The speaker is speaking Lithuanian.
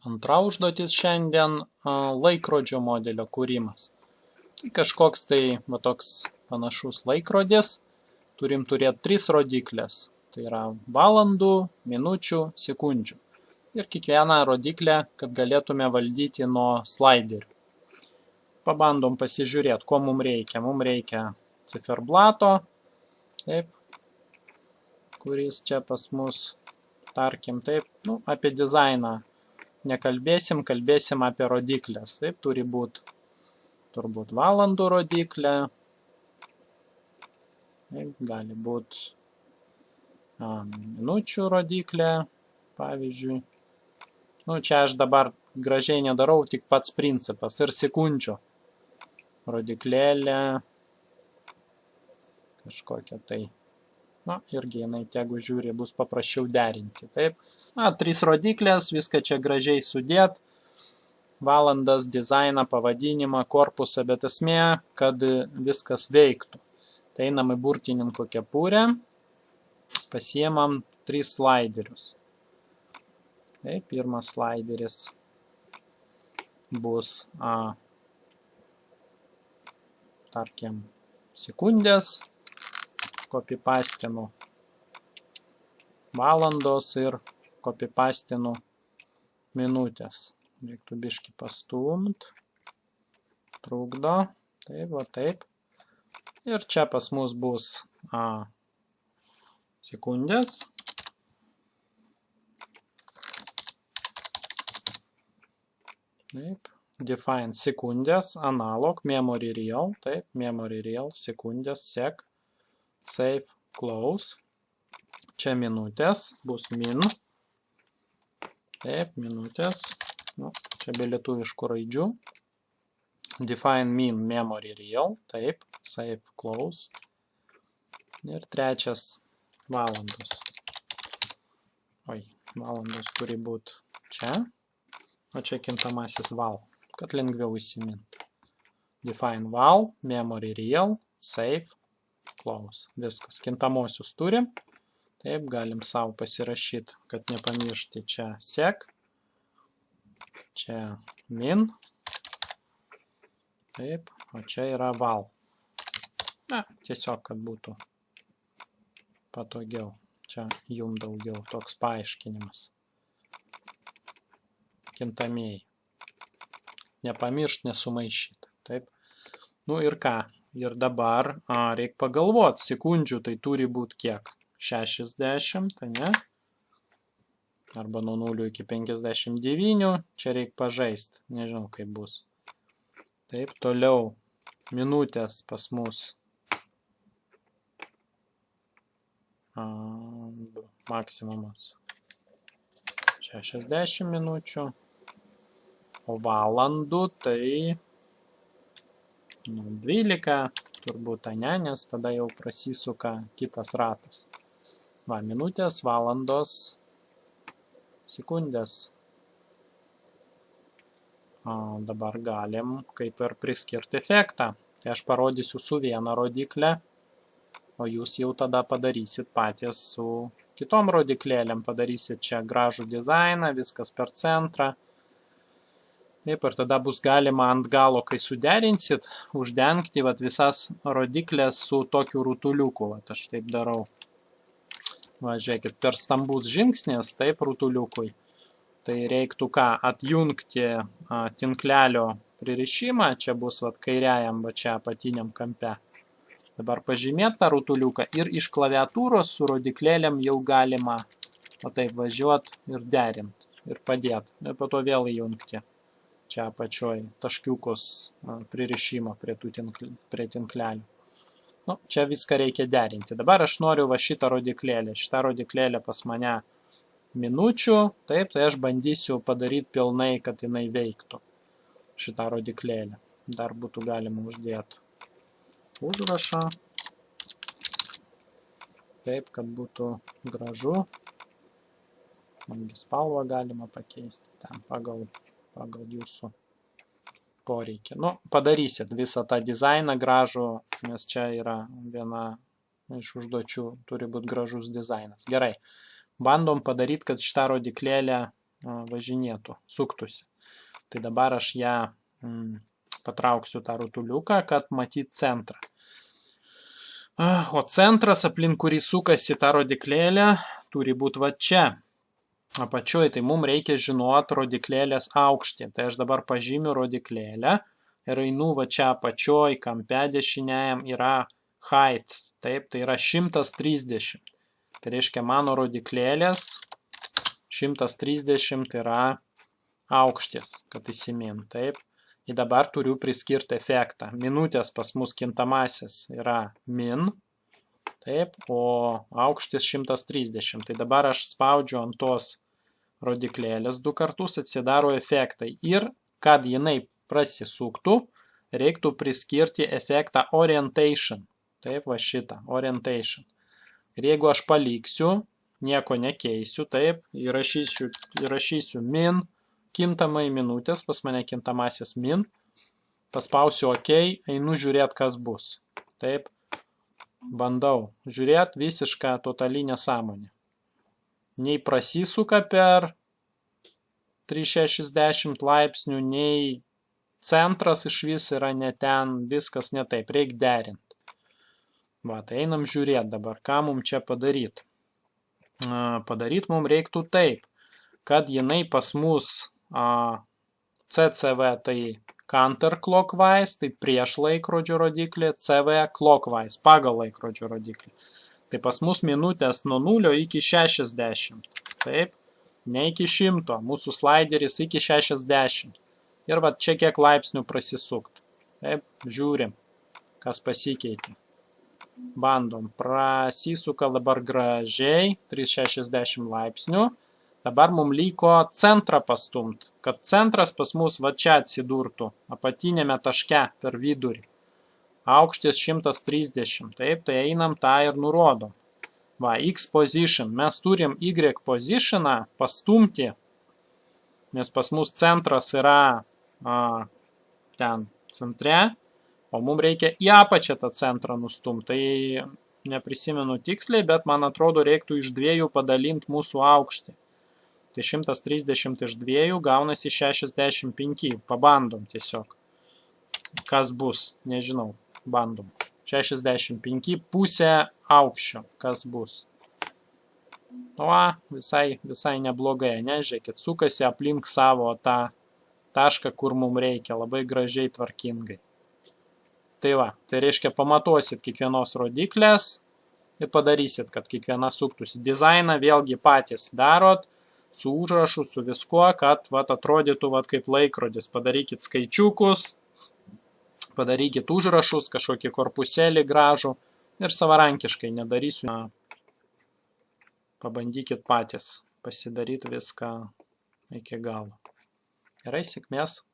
Antra užduotis šiandien laikrodžio modelio kūrimas. Tai kažkoks tai toks panašus laikrodis. Turim turėti 3 rodiklės. Tai yra valandų, minučių, sekundžių. Ir kiekvieną rodiklę, kad galėtume valdyti nuo slaiderių. Pabandom pasižiūrėti, ko mums reikia. Mums reikia ciferblato, taip, kuris čia pas mus, tarkim, taip, apie dizainą nekalbėsim, kalbėsim apie rodiklės. Taip, turi būti turbūt valandų rodiklė, taip, gali būti minučių rodiklė, pavyzdžiui. Čia aš dabar gražiai nedarau, tik pats principas. Ir sekundžių rodiklėlė kažkokia tai. Irgi jinai, jeigu žiūri, bus paprasčiau derinti. Taip. 3 rodiklės, viską čia gražiai sudėt. Valandas, dizainą, pavadinimą, korpusą, bet esmė, kad viskas veiktų. Tai einam į burtininko kepurę, pasiemam 3 slaiderius. Taip, pirmas slaideris bus, tarkim, sekundės, kopipastinu valandos ir kopipastinu minutės. Reiktų biškį pastumt, trukdo, taip, va taip. Ir čia pas mus bus sekundės. Taip, define sekundės, analog, memory real, taip, memory real, sekundės, sek, save, close. Čia minutės, bus min. Taip, minutės. Čia be lietuviškų raidžių. Define min memory real, taip, save, close. Ir trečias valandos. Valandos turi būti čia. O čia kintamasis val, kad lengviau įsiminti. Define val, memory real, save, close. Viskas. Kintamosius turim. Taip, galim savo pasirašyti, kad nepamiršti čia sek. Čia min. Taip, o čia yra val. Tiesiog, kad būtų patogiau. Čia jum daugiau toks paaiškinimas. Kintamieji. Nepamiršt, nesumaišyti. Taip. Ir ką? Ir dabar reikia pagalvoti. Sekundžių tai turi būti kiek? 60, ne? Arba nuo 0 iki 59. Čia reikia pažaisti. Nežinau, kaip bus. Taip, toliau. Minutės pas mus. Maksimumas 60 minučių. O valandų tai 12 turbūt, nes tada jau prasisuka kitas ratas. Minutės, valandos, sekundės. Dabar galim kaip ir priskirti efektą. Tai aš parodysiu su viena rodiklė, o jūs jau tada padarysit patys su kitom rodiklėlėm. Padarysit čia gražų dizainą, viskas per centrą. Taip, ir tada bus galima ant galo, kai suderinsit, uždengti visas rodiklės su tokiu rutuliuku. Aš taip darau. Žiūrėkit, per stambus žingsnis, taip, rutuliukui. Tai reiktų ką? Atjungti tinklelio pririšimą. Čia bus kairiajam, čia apatiniam kampe. Dabar pažymėti tą rutuliuką ir iš klaviatūros su rodiklėlėm jau galima taip važiuoti ir derinti. Ir padėti. Ir po to vėl įjungti. Čia apačioj taškiukus pririšimo prie tinklelių. Čia viską reikia derinti. Dabar aš noriu šitą rodiklėlę. Šitą rodiklėlę pas mane minučių. Taip, tai aš bandysiu padaryti pilnai, kad jinai veiktų. Šitą rodiklėlę. Dar būtų galima uždėti užrašą. Taip, kad būtų gražu. Spalvą galima pakeisti ten pagal jūsų poreikį. Padarysit visą tą dizainą gražų, nes čia yra viena iš užduočių, turi būti gražus dizainas. Gerai. Bandom padaryti, kad šitą rodiklėlę važinėtų, suktųsi. Tai dabar aš ją patrauksiu tą rutuliuką, kad matyt centrą. O centras, aplink kurį sukasi tą rodiklėlę, turi būti va čia. Apačioj, tai mums reikia žinoti rodiklėlės aukštį. Tai aš dabar pažymiu rodiklėlę ir einu va čia apačioj, kampe dešiniajam yra height. Taip, tai yra 130. Tai reiškia mano rodiklėlės 130 yra aukštis, kad įsimin. Taip. Ir dabar turiu priskirti efektą. Minutės pas mus kintamasis yra min. Taip, o aukštis 130. Tai dabar aš spaudžiu ant tos rodiklėlės 2 kartus, atsidaro efektai. Ir kad jinai prasisuktų, reiktų priskirti efektą orientation. Taip, va šitą, orientation. Ir jeigu aš paliksiu, nieko nekeisiu, taip, įrašysiu min, kintamai minutės, pas mane kintamasis min, paspausiu OK, einu žiūrėti, kas bus. Taip, bandau žiūrėti, visišką totali nesąmonė. Nei prasisuka per 360 laipsnių, nei centras iš vis yra ne ten, viskas ne taip, reikia derinti. Va, tai einam žiūrėti dabar, ką mums čia padaryti. Padaryti mums reiktų taip, kad jinai pas mus CCV tai counterclockwise, tai prieš laikrodžio rodiklį, CV clockwise, pagal laikrodžio rodiklį. Tai pas mus minutės nuo 0 iki 60. Taip, ne iki 100, mūsų slideris iki 60. Ir va čia kiek laipsnių prasisukt. Taip, žiūrim, kas pasikeitė. Bandom, prasisuka dabar gražiai, 360 laipsnių. Dabar mums liko centrą pastumt, kad centras pas mus va čia atsidurtų, apatinėme taške per vidurį. Aukštis 130, taip, tai einam tą ir nurodom. Va, X position, mes turim Y positioną pastumti, nes pas mus centras yra ten centre, o mums reikia į apačią tą centrą nustumti. Tai neprisimenu tiksliai, bet man atrodo reiktų iš 2 padalinti mūsų aukštį. Tai 130 iš 2 gaunasi 65, pabandom tiesiog. Kas bus, nežinau, bandom. 65 pusė aukščio, kas bus. Va, visai neblogai, ne, žiūrėkit, sukasi aplink savo tą tašką, kur mums reikia, labai gražiai tvarkingai. Tai va, tai reiškia pamatuosit kiekvienos rodiklės ir padarysit, kad kiekviena suktųsi. Dizainą vėlgi patys darot, su užrašu, su viskuo, kad vat, atrodytų vat, kaip laikrodis. Padarykit skaičiukus, padarykit užrašus, kažkokį korpusėlį gražų ir savarankiškai nedarysiu. Pabandykit patys pasidaryti viską iki galo. Gerai, sėkmės.